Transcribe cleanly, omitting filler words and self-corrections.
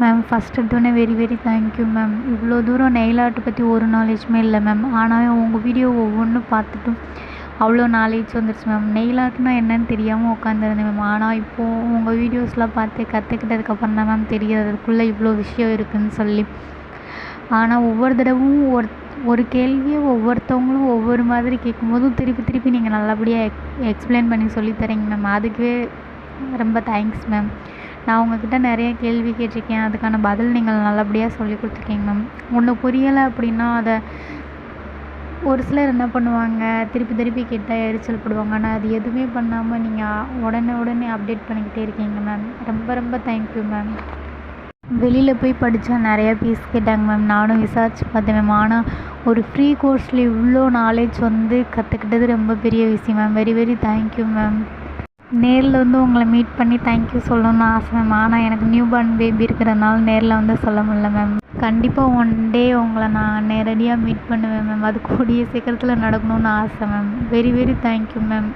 Ma'am first எடுத்தோடனே very very thank you ma'am. இவ்வளோ தூரம் நெயில் ஆர்ட் பற்றி ஒரு நாலேஜுமே இல்லை மேம். ஆனால் உங்கள் வீடியோ ஒவ்வொன்றும் பார்த்துட்டும் அவ்வளோ நாலேஜ் வந்துடுச்சு மேம். நெயில் ஆர்ட்னால் என்னன்னு தெரியாமல் உட்காந்துருந்தேன் மேம். ஆனால் இப்போது உங்கள் வீடியோஸ்லாம் பார்த்து கற்றுக்கிட்டதுக்கப்புறம் தான் மேம் தெரியுது அதுக்குள்ளே இவ்வளோ விஷயம் இருக்குதுன்னு சொல்லி. ஆனால் ஒவ்வொரு தடவும் ஒரு கேள்வியை ஒவ்வொருத்தவங்களும் ஒவ்வொரு மாதிரி கேட்கும்போதும் திருப்பி திருப்பி நீங்கள் நல்லபடியாக எக்ஸ்பிளைன் பண்ணி சொல்லித்தரீங்க மேம். அதுவே ரொம்ப தேங்க்ஸ் மேம். நான் உங்கள்கிட்ட நிறைய கேள்வி கேட்டிருக்கேன், அதுக்கான பதில் நீங்கள் நல்லபடியாக சொல்லி கொடுத்துருக்கீங்க மேம். ஒன்று புரியலை அப்படின்னா அதை ஒரு சிலர் என்ன பண்ணுவாங்க, திருப்பி திருப்பி கேட்டால் எரிச்சல் படுவாங்க. ஆனால் அது எதுவுமே பண்ணாமல் நீங்கள் உடனே அப்டேட் பண்ணிக்கிட்டே இருக்கீங்க மேம். ரொம்ப ரொம்ப தேங்க்யூ மேம். வெளியில் போய் படித்தா நிறையா ஃபீஸ் கேட்டாங்க மேம். நானும் விசாரித்து பார்த்தேன் மேம். ஆனால் ஒரு ஃப்ரீ கோர்ஸில் இவ்வளோ நாலேஜ் கற்றுக்கிட்டது ரொம்ப பெரிய விஷயம் ma'am. Very very thank you ma'am. நேரில் உங்களை மீட் பண்ணி தேங்க்யூ சொல்லணும்னு ஆசை மேம். ஆனால் எனக்கு நியூ பார்ன் பேபி இருக்கிறதுனால நேரில் சொல்ல முடியல மேம். கண்டிப்பாக ஒன் டே உங்களை நான் நேரடியாக மீட் பண்ணுவேன் மேம். அது கூடிய சீக்கிரத்தில் நடக்கணும்னு ஆசை ma'am. Very very thank you ma'am.